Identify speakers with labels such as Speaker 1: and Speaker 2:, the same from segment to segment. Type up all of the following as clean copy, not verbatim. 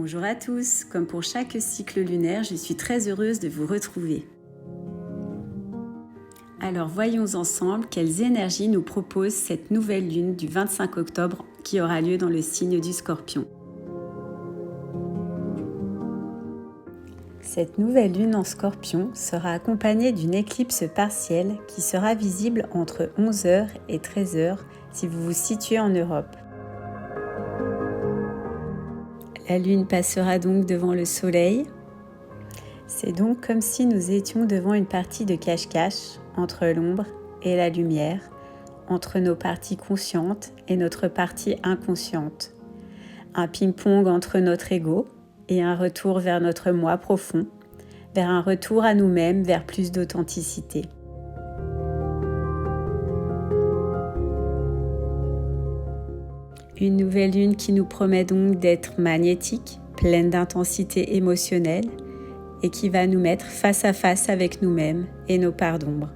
Speaker 1: Bonjour à tous, comme pour chaque cycle lunaire, je suis très heureuse de vous retrouver. Alors voyons ensemble quelles énergies nous propose cette nouvelle lune du 25 octobre qui aura lieu dans le signe du Scorpion. Cette nouvelle lune en Scorpion sera accompagnée d'une éclipse partielle qui sera visible entre 11h et 13h si vous vous situez en Europe. La lune passera donc devant le soleil. C'est donc comme si nous étions devant une partie de cache-cache entre l'ombre et la lumière, entre nos parties conscientes et notre partie inconsciente. Un ping-pong entre notre ego et un retour vers notre moi profond, vers un retour à nous-mêmes, vers plus d'authenticité. Une nouvelle lune qui nous promet donc d'être magnétique, pleine d'intensité émotionnelle et qui va nous mettre face à face avec nous-mêmes et nos parts d'ombre.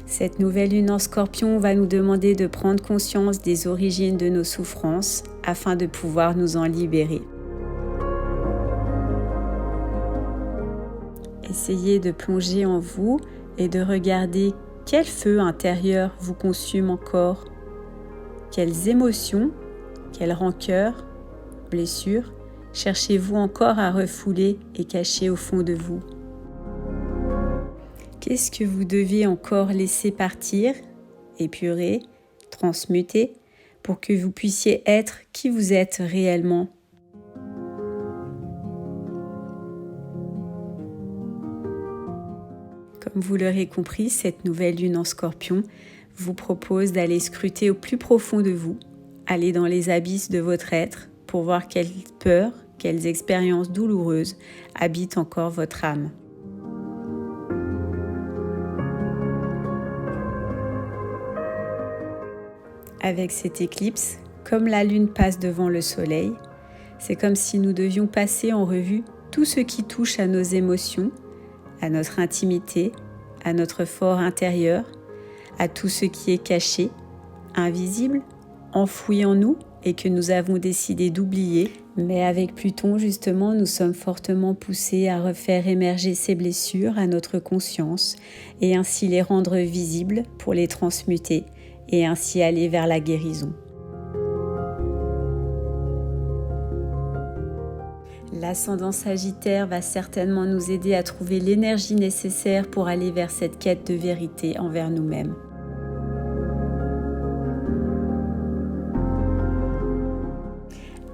Speaker 1: Cette nouvelle lune en Scorpion va nous demander de prendre conscience des origines de nos souffrances afin de pouvoir nous en libérer. Essayez de plonger en vous et de regarder quel feu intérieur vous consume encore, quelles émotions, quelles rancœurs, blessures cherchez-vous encore à refouler et cacher au fond de vous. Qu'est-ce que vous devez encore laisser partir, épurer, transmuter pour que vous puissiez être qui vous êtes réellement ? Comme vous l'aurez compris, cette nouvelle lune en Scorpion vous propose d'aller scruter au plus profond de vous, aller dans les abysses de votre être pour voir quelles peurs, quelles expériences douloureuses habitent encore votre âme. Avec cette éclipse, comme la lune passe devant le soleil, c'est comme si nous devions passer en revue tout ce qui touche à nos émotions, à notre intimité, à notre fort intérieur, à tout ce qui est caché, invisible, enfoui en nous et que nous avons décidé d'oublier. Mais avec Pluton, justement, nous sommes fortement poussés à refaire émerger ces blessures à notre conscience et ainsi les rendre visibles pour les transmuter et ainsi aller vers la guérison. L'ascendant Sagittaire va certainement nous aider à trouver l'énergie nécessaire pour aller vers cette quête de vérité envers nous-mêmes.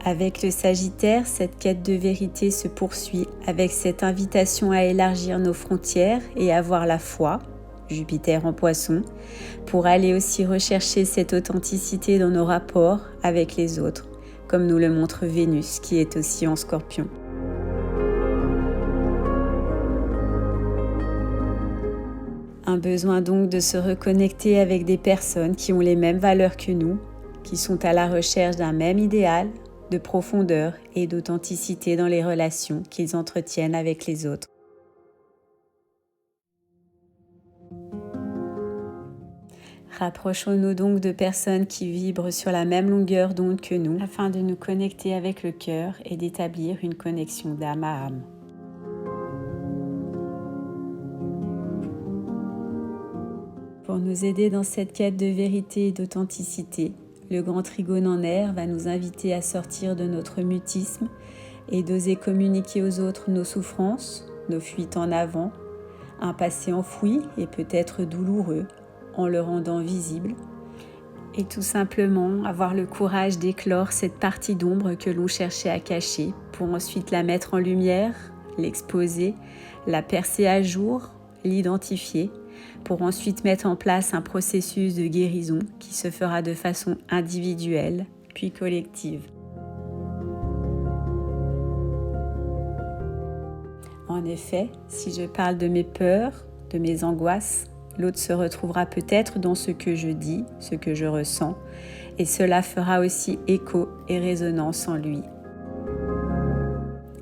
Speaker 1: Avec le Sagittaire, cette quête de vérité se poursuit avec cette invitation à élargir nos frontières et avoir la foi, Jupiter en Poisson, pour aller aussi rechercher cette authenticité dans nos rapports avec les autres, comme nous le montre Vénus qui est aussi en Scorpion. Un besoin donc de se reconnecter avec des personnes qui ont les mêmes valeurs que nous, qui sont à la recherche d'un même idéal, de profondeur et d'authenticité dans les relations qu'ils entretiennent avec les autres. Rapprochons-nous donc de personnes qui vibrent sur la même longueur d'onde que nous afin de nous connecter avec le cœur et d'établir une connexion d'âme à âme. Pour nous aider dans cette quête de vérité et d'authenticité, le grand trigone en air va nous inviter à sortir de notre mutisme et d'oser communiquer aux autres nos souffrances, nos fuites en avant, un passé enfoui et peut-être douloureux, en le rendant visible, et tout simplement avoir le courage d'éclore cette partie d'ombre que l'on cherchait à cacher pour ensuite la mettre en lumière, l'exposer, la percer à jour, l'identifier, pour ensuite mettre en place un processus de guérison qui se fera de façon individuelle puis collective. En effet, si je parle de mes peurs, de mes angoisses, l'autre se retrouvera peut-être dans ce que je dis, ce que je ressens, et cela fera aussi écho et résonance en lui.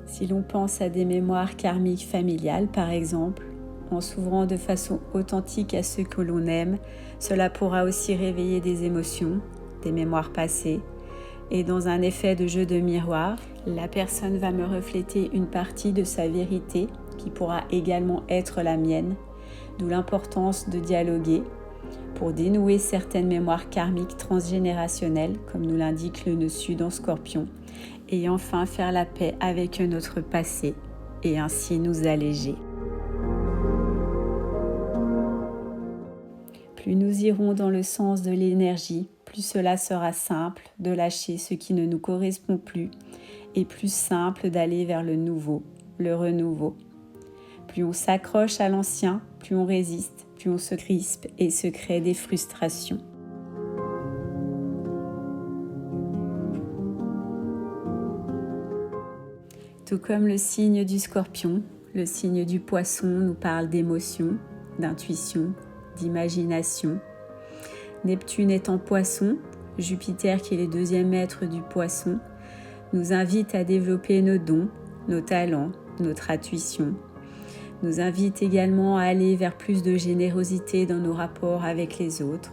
Speaker 1: Si l'on pense à des mémoires karmiques familiales, par exemple, en s'ouvrant de façon authentique à ce que l'on aime, cela pourra aussi réveiller des émotions, des mémoires passées. Et dans un effet de jeu de miroir, la personne va me refléter une partie de sa vérité qui pourra également être la mienne, d'où l'importance de dialoguer pour dénouer certaines mémoires karmiques transgénérationnelles, comme nous l'indique le nœud sud en Scorpion, et enfin faire la paix avec notre passé et ainsi nous alléger. Plus nous irons dans le sens de l'énergie, plus cela sera simple de lâcher ce qui ne nous correspond plus et plus simple d'aller vers le nouveau, le renouveau. Plus on s'accroche à l'ancien, plus on résiste, plus on se crispe et se crée des frustrations. Tout comme le signe du Scorpion, le signe du Poisson nous parle d'émotion, d'intuition, d'imagination. Neptune est en Poisson, Jupiter qui est le deuxième maître du Poisson, nous invite à développer nos dons, nos talents, notre intuition. Nous invite également à aller vers plus de générosité dans nos rapports avec les autres,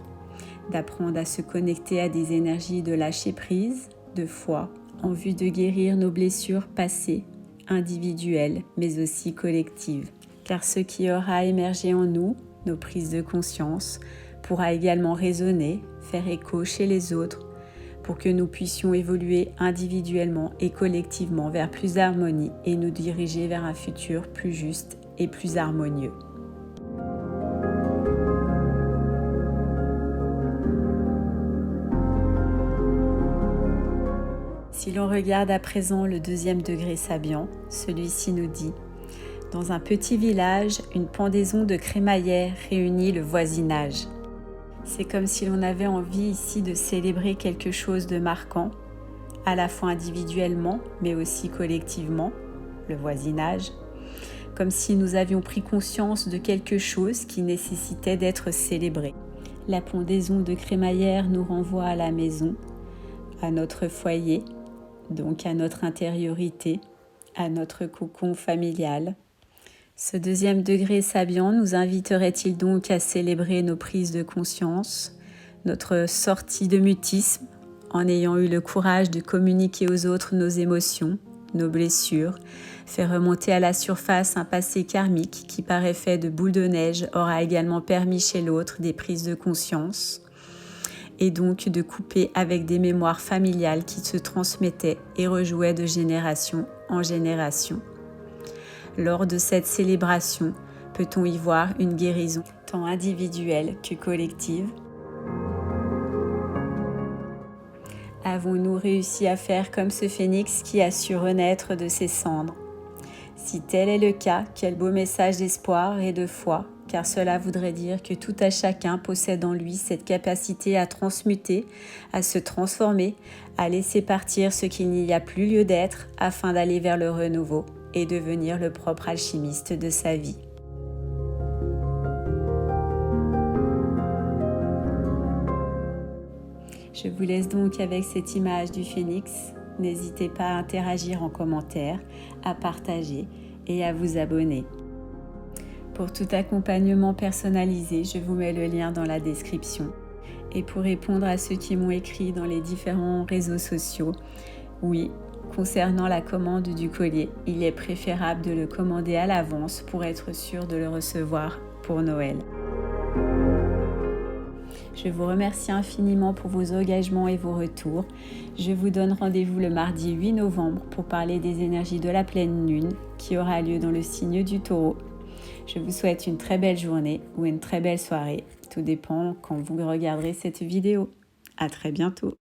Speaker 1: d'apprendre à se connecter à des énergies de lâcher prise, de foi, en vue de guérir nos blessures passées, individuelles, mais aussi collectives. Car ce qui aura émergé en nous, nos prises de conscience, pourra également résonner, faire écho chez les autres, pour que nous puissions évoluer individuellement et collectivement vers plus d'harmonie et nous diriger vers un futur plus juste et plus harmonieux. Si l'on regarde à présent le deuxième degré Sabian, celui-ci nous dit « Dans un petit village, une pendaison de crémaillère réunit le voisinage. » C'est comme si l'on avait envie ici de célébrer quelque chose de marquant, à la fois individuellement, mais aussi collectivement, le voisinage, comme si nous avions pris conscience de quelque chose qui nécessitait d'être célébré. La pendaison de crémaillère nous renvoie à la maison, à notre foyer, donc à notre intériorité, à notre cocon familial. Ce deuxième degré Sabian nous inviterait-il donc à célébrer nos prises de conscience, notre sortie de mutisme, en ayant eu le courage de communiquer aux autres nos émotions, nos blessures, faire remonter à la surface un passé karmique qui par effet de boule de neige aura également permis chez l'autre des prises de conscience, et donc de couper avec des mémoires familiales qui se transmettaient et rejouaient de génération en génération. Lors de cette célébration, peut-on y voir une guérison tant individuelle que collective? Avons-nous réussi à faire comme ce phénix qui a su renaître de ses cendres? Si tel est le cas, quel beau message d'espoir et de foi, car cela voudrait dire que tout à chacun possède en lui cette capacité à transmuter, à se transformer, à laisser partir ce qu'il n'y a plus lieu d'être afin d'aller vers le renouveau et devenir le propre alchimiste de sa vie. Je vous laisse donc avec cette image du phénix. N'hésitez pas à interagir en commentaire, à partager et à vous abonner. Pour tout accompagnement personnalisé, je vous mets le lien dans la description. Et pour répondre à ceux qui m'ont écrit dans les différents réseaux sociaux, oui, concernant la commande du collier, il est préférable de le commander à l'avance pour être sûr de le recevoir pour Noël. Je vous remercie infiniment pour vos engagements et vos retours. Je vous donne rendez-vous le mardi 8 novembre pour parler des énergies de la pleine lune qui aura lieu dans le signe du Taureau. Je vous souhaite une très belle journée ou une très belle soirée. Tout dépend quand vous regarderez cette vidéo. À très bientôt.